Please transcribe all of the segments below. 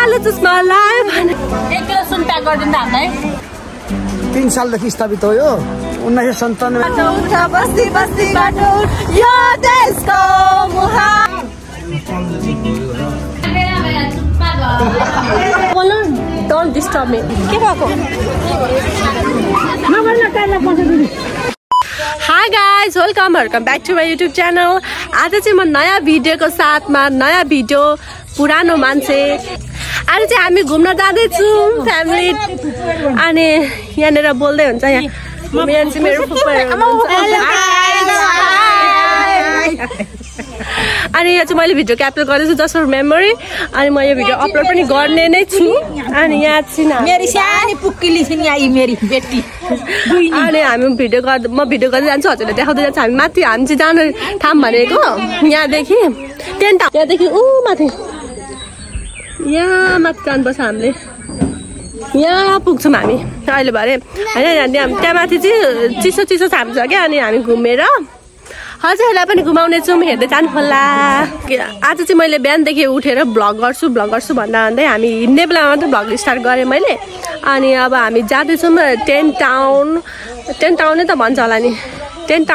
कालो चस्मा लायो भने 1 किलो सुन प्याक गरिदिनु हामीलाई 3 सालदेखि स्थापित हो यो 1997 बस्ती बस्ती बाटो यो देशको मुहान डोन्ट डिस्टर्ब मी के भएको hi guys welcome back to my YouTube channel. आज चाहिँ म नयाँ भिडियोको साथमा नयाँ भिडियो पुरानो मान्छे आज चाहिँ हामी घुम्न जाँदैछौँ फ्यामिली अनि यहाँनिर बोल्दै हुन्छ यहाँ मेरो अनि यो चाहिँ मैले भिडियो क्याप्चर गर्दैछु जस्ट फर मेमोरी अनि म यो भिडियो अपलोड पनि गर्ने नै छु अनि यहाँ चाहिँ मेरी सानी पुक्किली छिन् यहाँ मेरी बेटी अनि हामी म भिडियो गर्दै जान्छु हजुरले देखाउँदै जान्छ हामी माथि हामी चाहिँ जाने ठाउँ भनेको यहाँदेखि टेन्ट यहाँदेखि माथि यहाँ माथि जानुपर्छ हामीले यहाँ पुग्छौँ हामी अहिले भरे होइन त्यहाँ माथि चाहिँ चिसो चिसो छाप छ क्या अनि हामी घुमेर हजुरहरूलाई पनि घुमाउने छौँ हेर्दै जानु होला। आज चाहिँ मैले बिहानदेखि उठेर भ्लग गर्छु भन्दा भन्दै हामी हिँड्ने बेलामा मात्रै भ्लग स्टार्ट गरेँ मैले अनि अब हामी जाँदैछौँ टेन्ट टाउन नै त भन्छ होला नि टेन्ट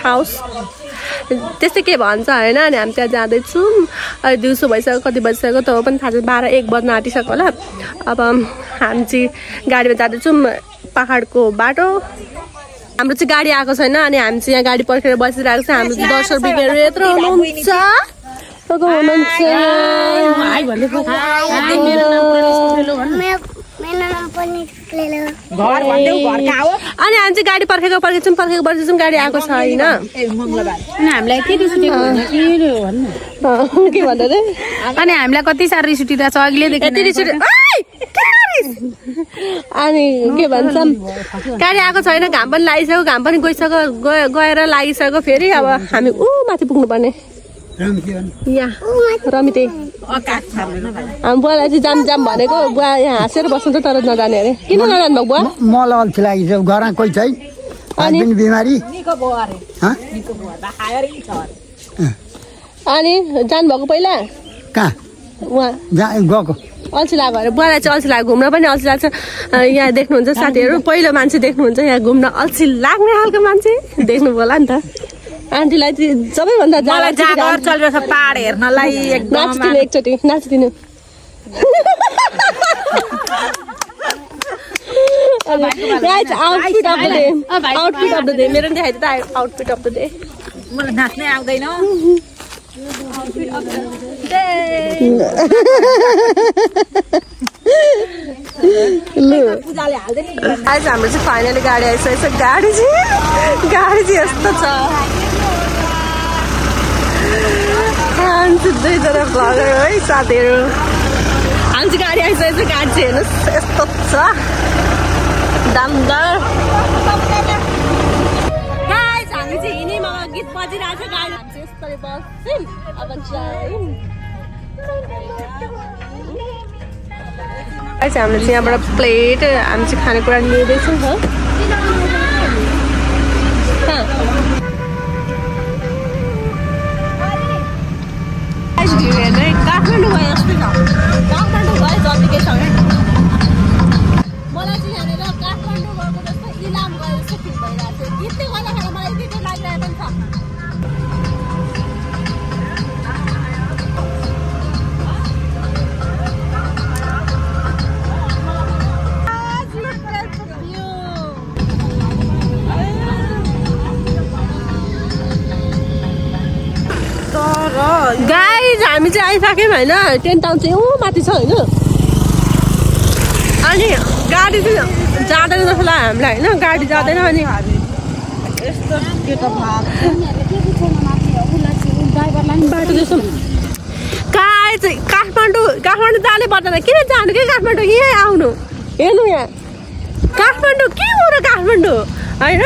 हाउस त्यस्तै के भन्छ होइन अनि हामी त्यहाँ जाँदैछौँ अहिले दिउँसो भइसक्यो कति बजिसक्यो त पनि थाहा छैन 12-1 बज्न आँटिसक्यो होला। अब हामी चाहिँ गाडीमा जाँदैछौँ पहाडको बाटो हाम्रो चाहिँ गाडी आएको छैन अनि हामी चाहिँ यहाँ गाडी पर्खेर बसिरहेको छ हाम्रो दर्शक बिग्रेर यत्रो हुनुहुन्छ अनि हामी चाहिँ गाडी पर्खेछौँ गाडी आएको छैन हामीलाई के रिस उठेको के भन्दा अनि हामीलाई कति साह्रो रिस उठिरहेको छ अघिल्यैदेखि अनि के भन्छ गाडी आएको छैन घाम पनि लागिसक्यो घाम पनि गएर लागिसक्यो फेरि अब हामी माथि पुग्नुपर्ने यहाँ रमिते हामी बुवालाई चाहिँ जाम भनेको बुवा यहाँ हाँसेर बस्नु त तर नजाने अरे किन नजानु भएको बुवा मलाई अल्छी लागिसक्यो घरमा कोही छैन अनि बिमारी अनि जानुभएको पहिला कहाँ उहाँ गएको अल्छी लाग्यो अरे बुवालाई चाहिँ अल्छी लाग्यो घुम्न पनि अल्छी लाग्छ यहाँ देख्नुहुन्छ साथीहरू पहिलो मान्छे देख्नुहुन्छ यहाँ घुम्न अल्छी लाग्ने खालको मान्छे देख्नु होला नि त आन्टीलाई चाहिँ सबैभन्दा जागर चलिरहेछ पहाड हेर्नलाई नाचिदिनु एकचोटि नाचिदिनु आउटफिट अफ द डे मेरो पनि देखाइ त आउटफिट अफ द डे मलाई नाच्नै आउँदैन आज हाम्रो चाहिँ फाइनली गाडी आइसकेको छ गाडी चाहिँ यस्तो छ दुईजना भ्लगर है साथीहरू हामी चाहिँ गाडी आइसकेको छ गाडी चाहिँ हेर्नुहोस् यस्तो छ दामदार हामी चाहिँ हिँड्नेमा गीत बजिरहेको छ गाडी हामी चाहिँ यस्तरी बस्छौँ अब हामीले चाहिँ यहाँबाट प्लेट हामी चाहिँ खानेकुरा लिँदैछौँ काठमाडौँ गयो काठमाडौँ गयो जतिकैसँग मलाई चाहिँ यहाँनिर काठमाडौँ गएको जस्तो इलाम गयो जस्तो फिल भइरहेको थियो गीतले गर्दाखेरि मलाई यति लागिरहेको पनि गाइज हामी चाहिँ आइसक्यौँ होइन टेन्ट टाउन चाहिँ माथि छ होइन अनि गाडी चाहिँ जाँदैन जस्तो लाग्यो हामीलाई होइन गाडी जाँदैन अनि बाटो जस्तो काठमाडौँ जानै पर्दैन किन जानु कि काठमाडौँ यहीँ आउनु हेर्नु यहाँ काठमाडौँ के हो र काठमाडौँ होइन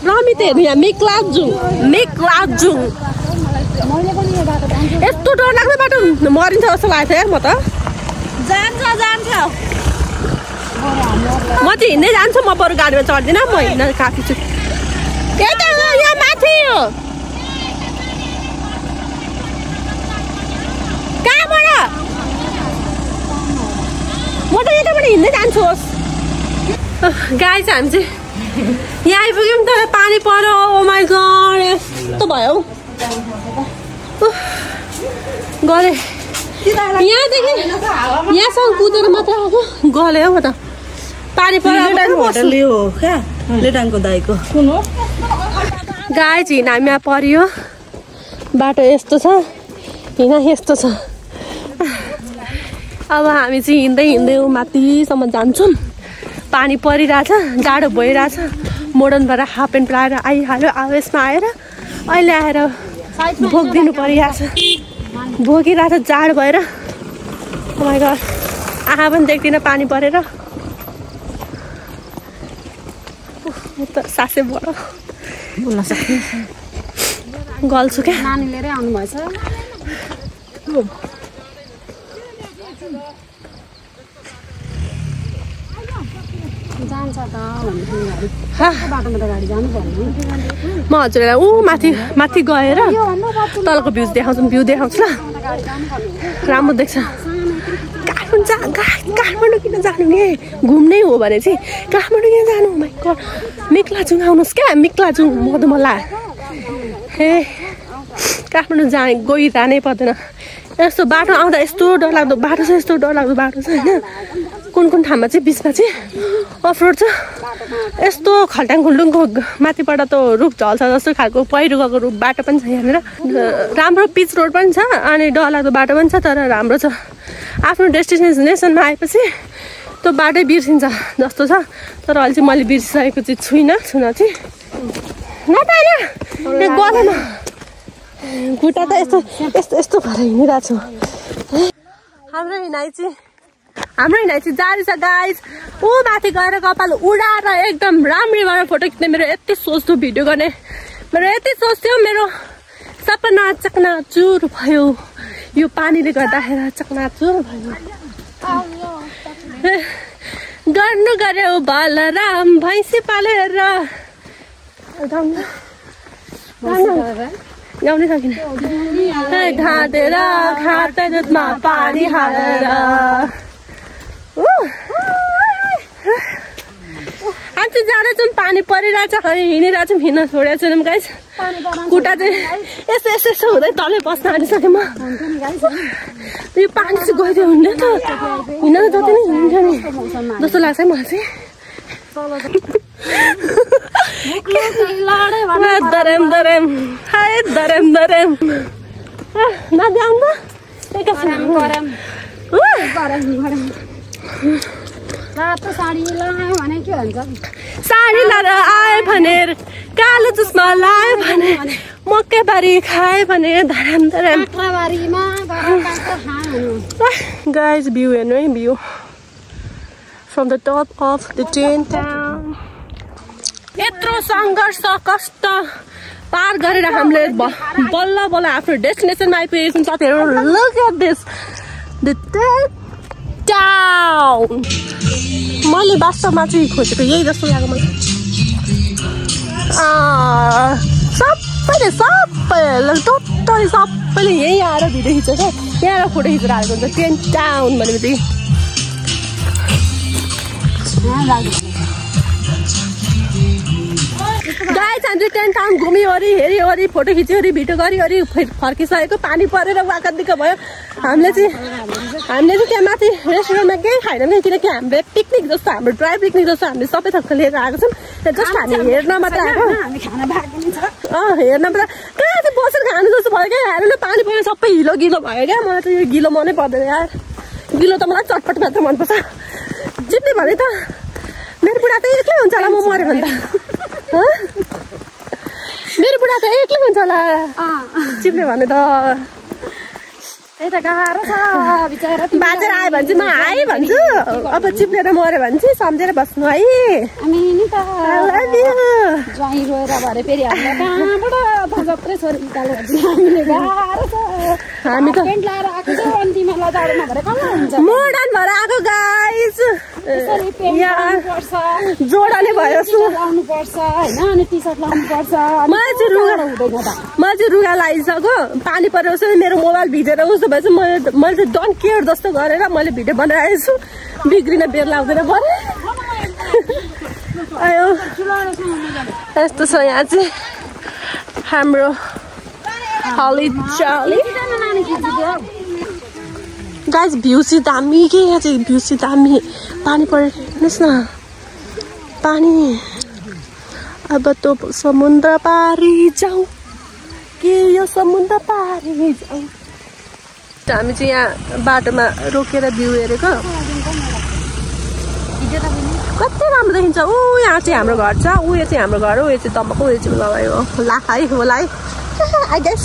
रमित हेर्नु यहाँ मेकलाजुङ यस्तो डर लाग्ने बाटो मरिन्छ जस्तो लागेको थियो यार म त जान्छ म चाहिँ हिँड्दै जान्छु म बरु गाडीमा चढ्दिनँ म हिँड्न काफी छु यहाँ माथि हिँड्दै जान्छोस् गाइस हामी चाहिँ यहाँ आइपुग्यौँ तर पानी पर्यो ओ माई गड यस्तो भयो गले यहाँदेखि यहाँसम्म कुदेर मात्र आएको गले हो त पानी पर्यो लेटाङको दाइको कुन हो गाइस हिँड हामी यहाँ परियो बाटो यस्तो छ हिँड यस्तो छ अब हामी चाहिँ हिँड्दै हिँड्दै माथिसम्म जान्छौँ पानी परिरहेछ जाडो भइरहेछ मोडर्नबाट हाफ प्यान्ट लगाएर आइहाल्यो आवेशमा आएर अहिले आएर भोगिदिनु परिरहेछ भोगिरहेछ जाडो भएर मलाई आँखा पनि देख्दिनँ पानी परेर सासै बडो बोल्न सक्ने गल्छु क्या नानी लिएरै आउनुभएछ जान्छ त बाटोमा त गाडी जानु पर्ने म हजुरलाई माथि माथि गएर तलको भ्यू देखाउँछु ल राम्रो देख्छ काठमाडौँ किन जानु नि घुम्नै हो भने चाहिँ काठमाडौँ किन जानु मिक्लाजुङ आउनुहोस् क्या मिक्लाजुङ मधुमला हे काठमाडौँ गइरहनै पर्दैन यस्तो बाटो आउँदा यस्तो डरलाग्दो बाटो छ यस्तो डरलाग्दो बाटो छ होइन कुन ठाउँमा चाहिँ बिचमा चाहिँ अफरोड छ यस्तो खल्टाङ खुल्टुङको माथिबाट त रुख झल्छ जस्तो खालको पहिरो गएको रुख बाटो पनि छ यहाँनिर राम्रो पिच रोड पनि छ अनि डरलाग्दो बाटो पनि छ तर राम्रो छ आफ्नो डेस्टिनेसनमा आएपछि त्यो बाटै बिर्सिन्छ जस्तो छ तर अहिले चाहिँ मैले बिर्सिसकेको चाहिँ छुइनँ छुन चाहिँ गलेन खुट्टा त यस्तो यस्तो यस्तो भएर हिँडिरहेको छु हाम्रो हिँडाइ चाहिँ जारी छ गाइस माथि गएर कपाल उडाएर एकदम राम्ररी भएर फोटो खिच्ने मेरो यति सोच्थ्यो भिडियो गर्ने मेरो यति सोच्थ्यो मेरो सपना चकनाचुर भयो यो पानीले गर्दाखेरि चकनाचुर भयो गर्नु गर्यो बलराम भैँसी पालेर गाउँनै सकिन ढाँटेर खाँदै दुधमा पानी हालेर हामी चाहिँ जाँदैछौँ पानी परिरहेछ हिँडिरहेछौँ हिँड्न छोडेको छैनौँ गाइस खुट्टा चाहिँ यस्तो यस्तो यस्तो हुँदै तलै बस्न आँटिसकेँ म यो पानी चाहिँ गइदियो हुन्थ्यो त हिँड्न जति नै हुन्थ्यो नि जस्तो लाग्छ मलाई चाहिँ साडी लाएर आयो भने कालो चुस्मा लायो भने मकैबारी खायो भने धराम गाइस भ्यू हेर्नु है view from the top of the ten town यत्रो सङ्घर्ष कष्ट पार गरेर हामीले बल्ल बल्ल आफ्नो डेस्टिनेसनमा आइपुगेको छौँ साथीहरू look at this the town मैले वास्तवमा चाहिँ खोजेको यही जस्तो लाग्यो मलाई टोटली सबैले यहीँ आएर भिडियो खिचेको यहाँ आएर फोटो खिचेर हालेको हुन्छ टेन टाउन भनेपछि गाइस हामी टेन टाउन घुमिवरी हेरिवरी फोटो खिच्योरी भिडियो गरिवरी फर्किसकेको पानी परेर वाकदिक्क भयो हामीले चाहिँ त्यहाँ माथि रेस्टुरेन्टमा केही खाएनौँ किनकि हामीले पिकनिक जस्तो हाम्रो ड्राई पिकनिक जस्तो हामीले सबै थोक लिएर आएको छौँ जस्ट हामी हेर्न मात्र आएको हेर्न मात्र कहाँ चाहिँ बसेर खानु जस्तो भयो क्या हेरेर पानी परेर सबै हिलो गिलो भयो क्या मलाई त यो गिलो मनै पर्दैन यार गिलो त मलाई चटपट मात्र मनपर्छ जित्ने भने त मेरो बुढा त एक्लै हुन्छ होला म मऱ्यो भने त मेरो बुढा त एक्लै हुन्छ होला चिप्ने भने त त्यही त गाह्रो छ बिचरा बाजेर आयो भने चाहिँ म आएँ भन्छु अब चिप्लेर मऱ्यो भने चाहिँ सम्झेर बस्नु है हामी नि त ज्वाइँ रोएर भरे फेरि हामीलाई कहाँबाट जत्रै छोरी निकालेर हामीले गाह्रो छ हामी त पेन्ट लाएर आएको छ अनि तिमीहरूलाई जाडो नभएर कहाँ हुन्छ मोडर्न भएर आएको गाइस जोडाले भयो लाउनु पर्छ होइन अनि टी सर्ट लाउनु पर्छ मलाई चाहिँ रुगा लगाइसक्यो पानी परेपछि मेरो मोबाइल भिजेर उसो भएपछि मैले चाहिँ डोन्ट केयर जस्तो गरेर मैले भिडियो बनाइरहेको छु बिग्रिन बेर लाग्दैन परे आयो यस्तो छ यहाँ चाहिँ हाम्रो हली चाली गाइस भ्यू चाहिँ दामी के यहाँ चाहिँ भ्यू चाहिँ दामी पानी पऱ्यो हेर्नुहोस् न पानी अब त समुद्र पारी जाऊ के यो समुद्र पारी जाऊ हामी चाहिँ यहाँ बाटोमा रोकेर भ्यू हेरेको कति राम्रो देखिन्छ ऊ यहाँ चाहिँ हाम्रो घर छ उयो चाहिँ हाम्रो घर हो यो चाहिँ तम्बाकु उयो चाहिँ लगायो होला है होला है आई गेस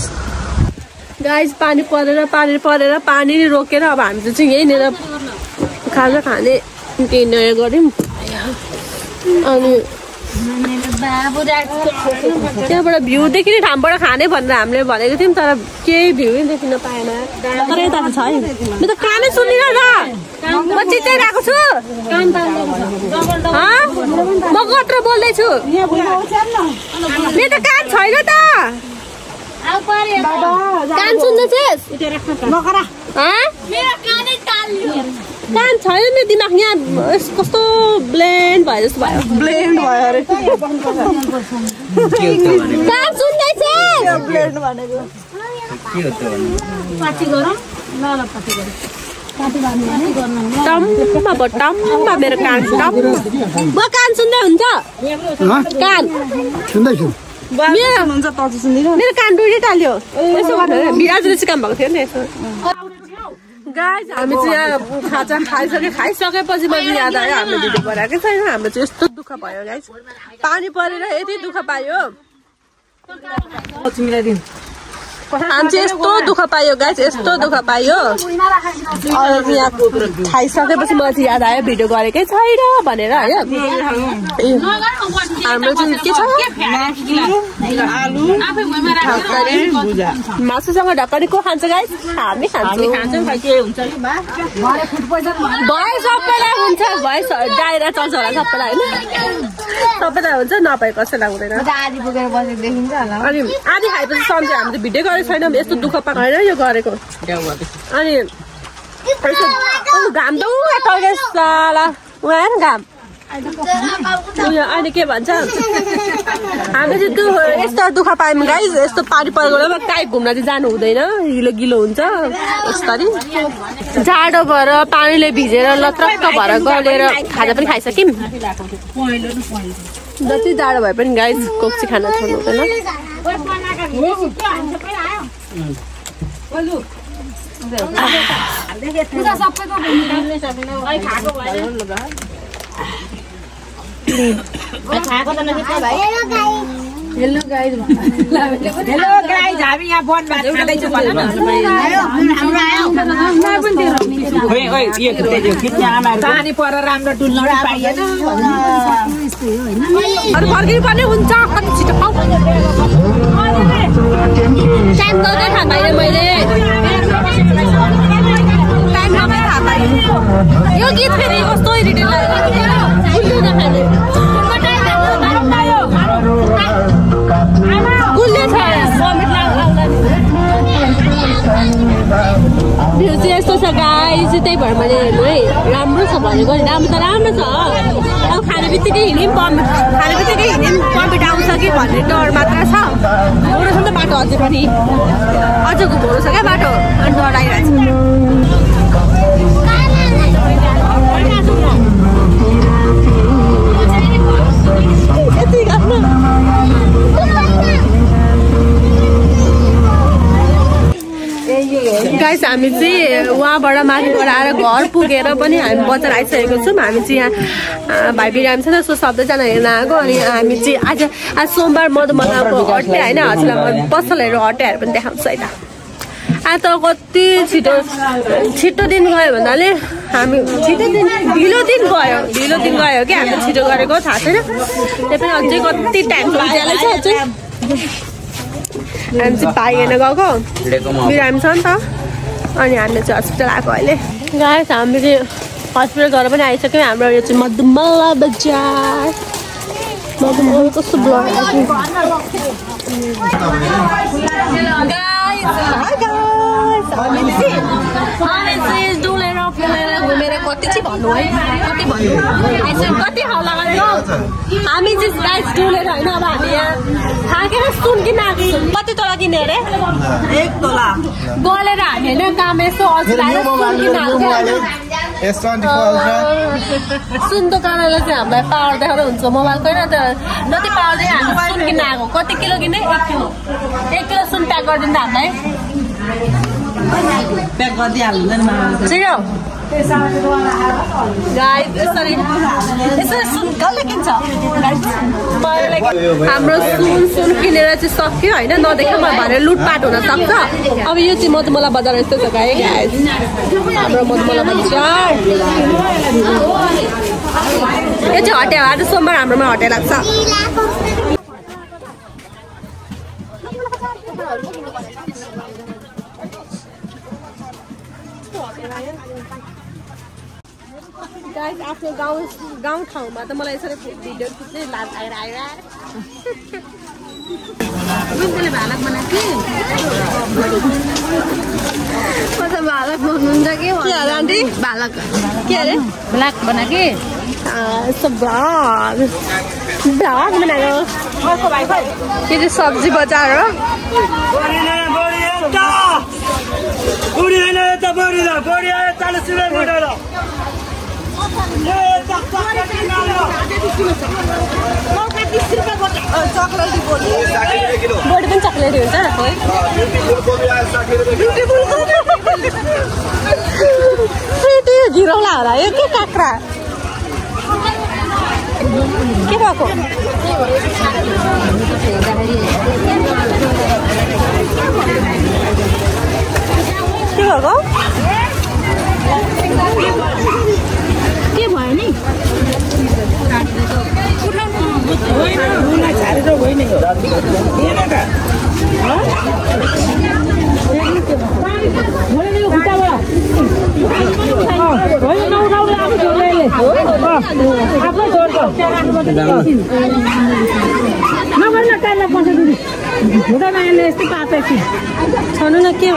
गाइस पानी परेर पानी रोकेर अब हामी चाहिँ यहीँनिर खाजा खाने डिनर गऱ्यौँ अनि त्यहाँबाट भ्यू देखिने ठाउँबाट खाने भनेर हामीले भनेको थियौँ तर केही भ्यू नै देखिन पाएन तर यता त छ है म त कानै सुन्दिनँ त म चिच्याइरहेको छु म कत्रो बोल्दैछु मेरो त कान छैन त कान सुन्दैछस् कान छैन नि दिमाग यहाँ कस्तो ब्लेन्ड भयो जस्तो भयो ब्लेन्ड भयो अरे कान सुन्दैछस् ब्लेन्ड भनेको टम्मा मेरो कान म कान सुन्दै हुन्छ कान सुन्दैछु मेरो कान डुडिटाल्यो यसो गरेर बिराजले चाहिँ काम भएको थियो नि यसो गाइस हामी चाहिँ यहाँ खाजा खाइसकेपछि मैले याद आयो हामीले भिडियो बनाएकै छैन हाम्रो चाहिँ यस्तो दुःख भयो गाइस पानी परेर यति दुःख पायो हामी चाहिँ यस्तो दुःख पायो गाइस यस्तो दुःख पायो यहाँ खाइसकेपछि मलाई चाहिँ याद आयो भिडियो गरेकै छैन भनेर है हाम्रो चाहिँ के छ मासुसँग ढकनी को खान्छ गाइस हामी खान्छौँ भए सबैलाई हुन्छ भए डाइरा चल्छ होला सबैलाई होइन सबैलाई हुन्छ नभए कसैलाई हुँदैन अनि आधी खाएपछि सम्झ्यो हामीले भिडियो गरेको छैनौँ यस्तो दुःख पाएको होइन यो गरेको अनि घाम त साला उहाँ घाम उयो अहिले के भन्छ हामी चाहिँ यस्तो दुःख पायौँ गाइस यस्तो पानी परेकोमा काहीँ घुम्न चाहिँ जानु हुँदैन गिलो हुन्छ यस्तरी जाडो भएर पानीले भिजेर लत्रक्क भएर गलेर खाजा पनि खाइसक्यौँ जति जाडो भए पनि गाइस कोक्सी खाना छोड्नु हुँदैन हेलो गाइस हामी यहाँ वन भात खाँदैछौँ भन न पानी परेर राम्रो डुल्न पाइएन अरू फर्किनु पर्ने हुन्छ कति छिटो पाउ टाइम गर्दै थाहा पाइनँ मैले टाइम नमै थाहा पाएँ यो गीत फेरि कस्तो इरिटेट लाग्यो भ्यू चाहिँ यस्तो छ गाइस त्यही भएर मैले हेर्नु है राम्रो छ भनेको नि राम्रो त राम्रो छ अब खाने बित्तिकै हिँड्यौँ पम्पिट आउँछ कि भन्ने डर मात्र छ घुम्नु छ नि त बाटो अझै पनि अझ घुमाउनु छ क्या बाटो अनि डर आइरहेको गाइस हामी चाहिँ उहाँबाट माथिबाट आएर घर पुगेर पनि हामी बजार आइसकेको छौँ हामी चाहिँ यहाँ भाइ बिरामी छ त सो सबैजना हेर्न आएको अनि हामी चाहिँ आज सोमबार मधुमलाको हट्टे होइन हजुरलाई म पसलहरू हट्टेहरू पनि देखाउँछु है त आज त कति छिटो दिन गयो भन्नाले हामी ढिलो दिन गयो क्या हामीले छिटो गरेको थाहा छैन त्यही पनि अझै कति टाइम लाग्छ अझै हामी चाहिँ भाइ हेर्न गएको बिरामी छ नि त अनि हामीले चाहिँ हस्पिटल आएको अहिले गाइस हामी चाहिँ हस्पिटल गएर पनि आइसक्यौँ हाम्रो यो चाहिँ मधुमला बजार मधुमला कस्तो ब्लग डुलेर घुमेर कति चाहिँ भन्नु है कति भन्नु कति हल्ला गरेको हामी चाहिँ गाइस डुलेर होइन अब हामी यहाँ थाकेर सुन किन आएको छौँ कति तोला किने अरे 1 तोला गलेर हामी होइन काम यसो अल्छिरहेर सुन किन आएको सुन दोकानले चाहिँ हामीलाई पावर देखाएर हुन्छ मोबाइलको होइन त जति पावर चाहिँ हामी सुन किन आएको कति किलो किने 1 किलो 1 किलो सुन प्याक गरिदिनु हामीलाई प्याक गरिदिइहाल्नु छिटो गाइस यसरी सुन कसले किन्छ हाम्रो सुन किनेर चाहिँ सक्यो होइन नदेखामा भनेर लुटपाट हुन सक्छ अब यो चाहिँ मधुमला बजार यस्तो छ गाइस हाम्रो मधुमला बजार यो चाहिँ हटे आज सोमबार हाम्रोमा हटे लाग्छ गाइस आफ्नो गाउँ ठाउँमा त मलाई यसरी भिडियो खिच्ने लाज आएर भालक बनाएको भालक बनाउनुहुन्छ के आन्टी भालक के अरे ब्ल्याक बनाएको यस्तो भ्लग बनाएको के चाहिँ सब्जी बजार हो बोडी पनि चक्लेटी हुन्छ घिरौला होला यो के काँक्रा के भएको के भएको के भयो नि छनु न के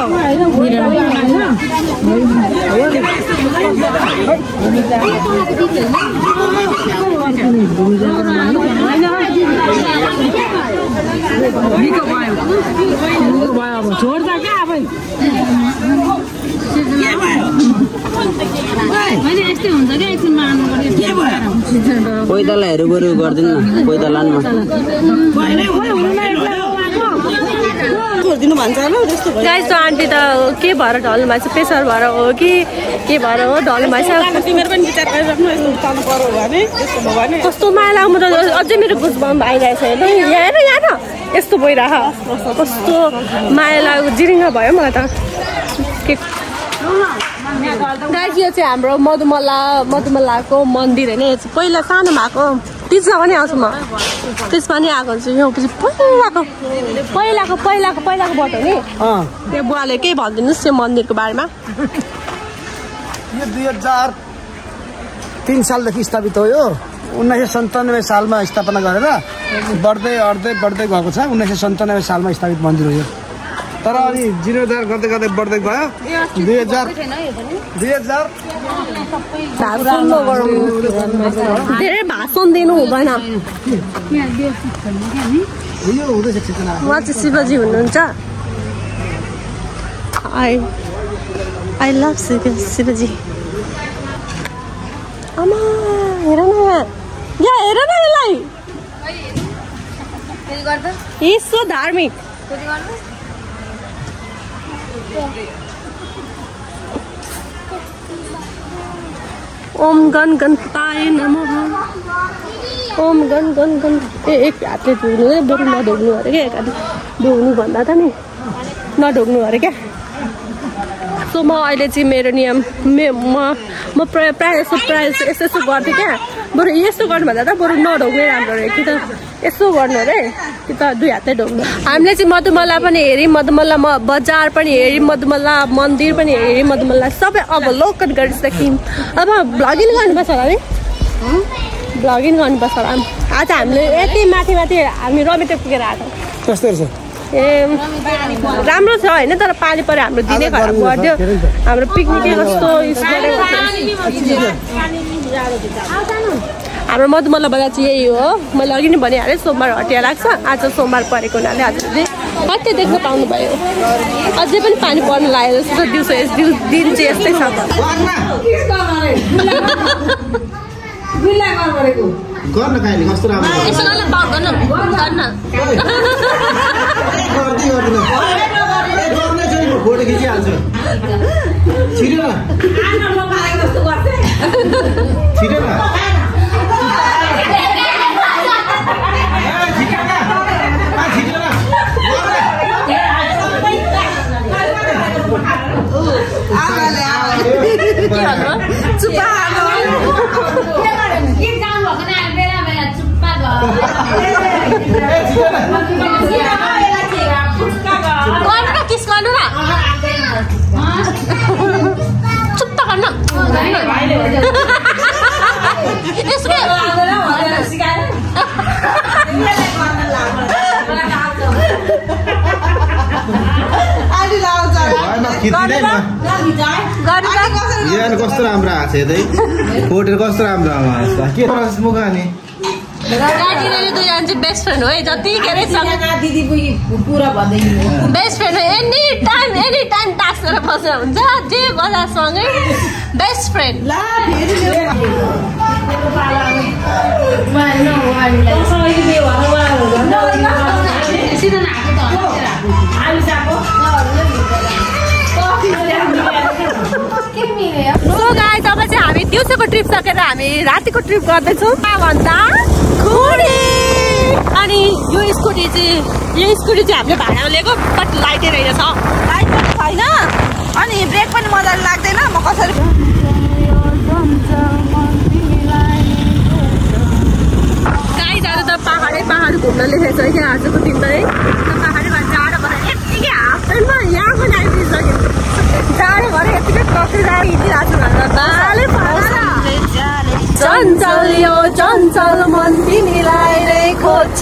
छोड्दा क्या अब यस्तै हुन्छ क्या एकछिनमा पैदलहरू बरु गर्दैन पैदलानमा गाइस आन्टी त के भएर ढल्नु भएको छ प्रेसर भएर हो कि के भएर हो ढल्नु भएको छ कस्तो माया लाग्यो म त अझै मेरो गुजबम्प आइरहेको छ हेर्नु यहाँ यस्तो भइरह कस्तो माया लाग्यो जिरिङ्ग भयो मलाई त गाइस यो चाहिँ हाम्रो मधुमलाको मन्दिर होइन यो चाहिँ पहिला सानो भएको तिजमा पनि आउँछु म त्यसमा नि आएको छु यो पछि पहिलाको बाटो नि त्यो बुवाले केही भनिदिनुहोस् यो मन्दिरको बारेमा यो 2003 सालदेखि स्थापित हो यो 1997 सालमा स्थापना गरेर बढ्दै गएको छ 1997 सालमा स्थापित मन्दिर हो यो तर अनि जीर्णोद्धार गर्दै बढ्दै गयो 2000 धेरै भाषण दिनु हुँदैन उहाँ चाहिँ शिवजी हुनुहुन्छ आई लभ शिवजी आमा हेर न यहाँ हेर न यसलाई यसो धार्मिक ओम गण गणपताय नमः ओम गण एक हातले ढोग्नु है बरु नढोग्नु अरे क्या एक हातले ढोग्नु भन्दा त नि नढोग्नु अरे क्या सो म अहिले चाहिँ मेरो नियम म प्रायः यस्तो गर्थेँ क्या बरु यस्तो गर्नु भन्दा त बरु नढोग्नै राम्रो अरे कि त यसो गर्नु अरे कि त दुई हातले ढोग्नु हामीले चाहिँ मधुमला पनि हेऱ्यौँ मधुमला बजार पनि हेऱ्यौँ मधुमला मन्दिर पनि हेऱ्यौँ मधुमला सबै अवलोकन गरिसक्यौँ अब भ्लगिङ गर्नुपर्छ होला नि भ्लगिङ गर्नुपर्छ होला आज हामीले यति माथि हामी रमिते पुगेर आएको कस्तो रहेछ ए राम्रो छ होइन तर पानी पऱ्यो हाम्रो दिनै खराब गरिदियो हाम्रो पिकनिकै कस्तो हाम्रो मधुमल्ल बजार चाहिँ यही हो मैले अघि नै भनिहालेँ सोमबार हटिया लाग्छ आज सोमबार परेको हुनाले हजुरले कति देख्न पाउनुभयो अझै पनि पानी पर्नु लाग्यो जस्तो दिउँसो दिन चाहिँ यस्तै छ गर्न खाइने कस्तो राम्रो फोटो खिचिहाल्छु छिटो न छिटो न कस्तो राम्रो आएको छ यतै फोटो कस्तो राम्रो आएको के मुगा नि बेस्ट फ्रेन्ड हो है जतिखेर बेस्ट फ्रेन्ड हो एनी टाइम टास्क गरेर बसेर हुन्छ जे बजा सँगै बेस्ट फ्रेन्ड सो गाइस अब चाहिँ हामी दिउँसोको ट्रिप सकेर हामी रातिको ट्रिप गर्दैछौँ भन्दा खुडी अनि यो स्कुटी चाहिँ हामीले भाडामा लिएको बट लाइटै रहेछ लाइट पनि छैन अनि ब्रेक पनि मजाले लाग्दैन म कसरी गाइस आज त पहाड घुम्न लेखेको छ क्या आजको दिनमा है पहाडमा जाडो भएर यत्तिकै हाफ प्यान्टमा यहाँ पनि आइपुगिसक्यो जाडो भएर यत्तिकै कफेर हिँडिरहेको छु चञ्चल यो चञ्चल मन तिमीलाई नै खोज्छ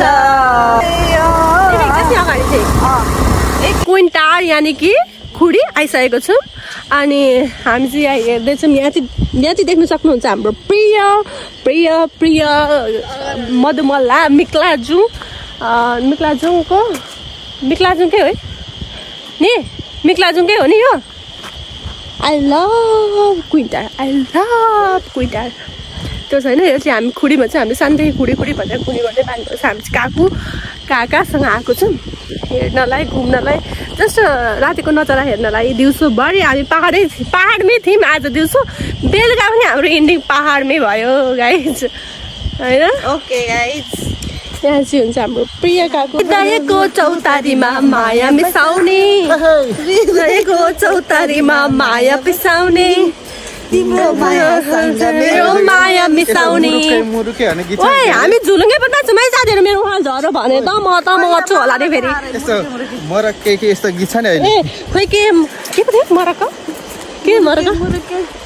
क्विन्टार यानि कि खुडी आइसकेको छु अनि हामी चाहिँ यहाँ हेर्दैछौँ यहाँ चाहिँ देख्न सक्नुहुन्छ हाम्रो प्रिय मधुमल्ला मिक्लाजुङकै हो है नि मिक्लाजुङकै हो नि यो आई लभ क्विन्टार त्यो छैन यो चाहिँ हामी खुडीमा चाहिँ हामीले सानदेखि खुडी भनेर खुडी गर्दै बाँध्नु छ हामी चाहिँ काकासँग आएको छौँ हेर्नलाई घुम्नलाई जस्ट रातिको नजारा हेर्नलाई दिउँसोभरि हामी पहाडमै थियौँ आज दिउँसो बेलुका पनि हाम्रो इन्डिङ पहाडमै भयो गाइज होइन ओके गाइज यहाँ चाहिँ हुन्छ हाम्रो प्रिय काकु हृदयको चौतारीमा माया मिसाउने हृदयको चौतारीमा माया पिसाउने तिम्रो माया मिसाउने ओए हामी झुलुङ्गे पनि नाच्छौँ है साथीहरू मेरो उहाँ झरो भने त म गर्छु होला नि फेरि यस्तो गीत छ नि ए खोइ के पो थियो मरक्क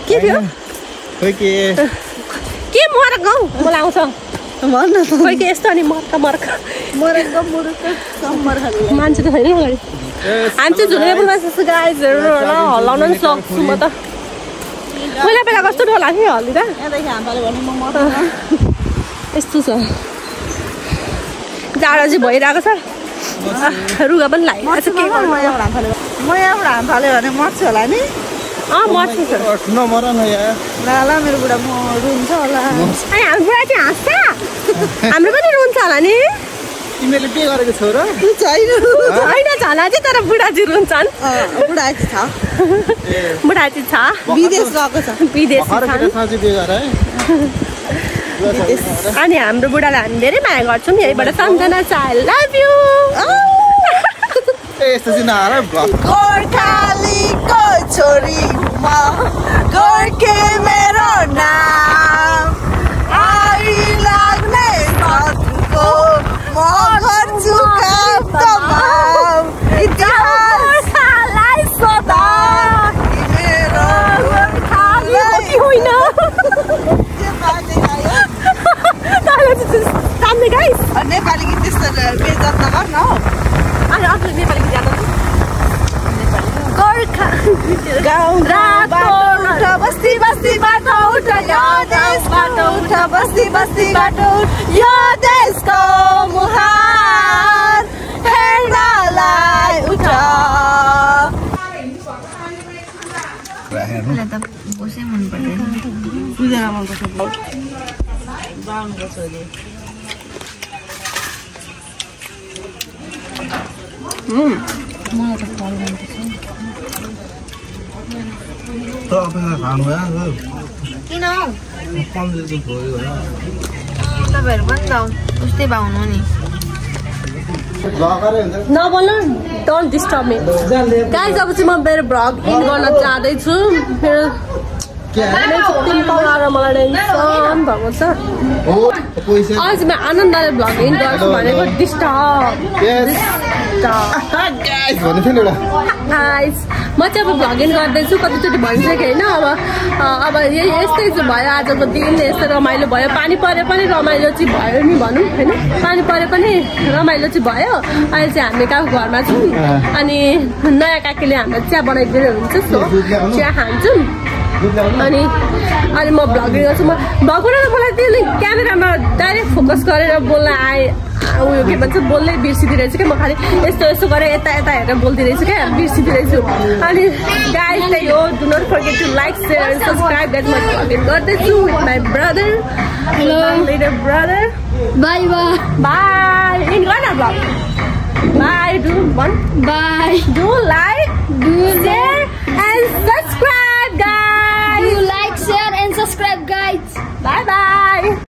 के थियो के मरक्क हौ मलाई आउँछ खोइ के यस्तो अनि मरक्क मान्छे त छैन अगाडि हामी चाहिँ झुलुङ्गे पुलमा जस्तो गाइजहरू हल्लाउन पनि सक्छु म त पहिला कस्तो डोला थियो हल्लिँदा यस्तो छ जाडो चाहिँ भइरहेको छ रुगा पनि लागेको छ म यहाँबाट हाम फाल्यो भने मर्छु होला नि मर्छु नमर न यहाँ ल मेरो बुढा म रुन्छ होला अनि हाम्रो बुढा चाहिँ हाँस्छ हाम्रो पनि रुन्छ होला नि तिमीले के गरेको छौ र छैन झला चाहिँ तर बुढा चाहिँ रुन्छन् बुढा चाहिँ छ विदेश गएको छ अनि हाम्रो बुढालाई हामी धेरै माया गर्छौँ यहीबाट सम्झना छ आई लभ यु गोर्खालीको छोरी म गोर्खे मेरो नाम आई लाग्ने शत्रुको म गर्छु काम तमाम इतिहासलाई सदा मेरो गोर्खाली होइन नेपाली गीत त्यस्तो बेइज्जत नगर्न हौ अनि गाउँ रातको उठ बस्ती बस्ती बाटो उठ यो देशबाट उठ बस्ती बस्ती बाटो उठ यो देशको मुहार हेर्नलाई उठ मलाई त कसै मन पर्दैन बुझेर मन पर्छ मलाई त फल मन पर्छ किन हौ तपाईँहरू पनि त उस्तै पाउनु नि नबोल्नु डोन्ट डिस्टर्ब मी गाइस अब चाहिँ म मेरो भ्लग इन गर्न चाहँदैछु मेरो तिन पाउला र मलाई टेन्सन भएको छ आज म आनन्दले भ्लग इन गर्छु भनेको डिस्टर्ब गाइस म चाहिँ अब भ्लग इन गर्दैछु कतिचोटि भनिसकेँ होइन अब यस्तै चाहिँ भयो आजको दिन यस्तो रमाइलो भयो पानी परे पनि रमाइलो चाहिँ भयो नि भनौँ होइन पानी परे पनि रमाइलो चाहिँ भयो अहिले चाहिँ हामी कहाँ घरमा छौँ अनि नयाँ काकीले हामीलाई चिया बनाइदिनु हुन्छ सो चिया खान्छौँ अनि अहिले म भ्लगिङ गर्छु म भ्लगबाट मलाई त्यो क्यामेरामा डाइरेक्ट फोकस गरेर बोल्न उयो के भन्छ बोल्दै बिर्सिदिरहेछु क्या म खालि यस्तो यस्तो गरेर यता यता हेरेर बोल्दिरहेछु क्या बिर्सिदिरहेछु अनि गाइस त्यही हो do not forget to like share and subscribe guys म भ्लगिङ गर्दैछु with my brother hello little brother bye bye bye इन गर्न vlog bye do one bye do like do share and subscribe guys you like share and subscribe guys bye bye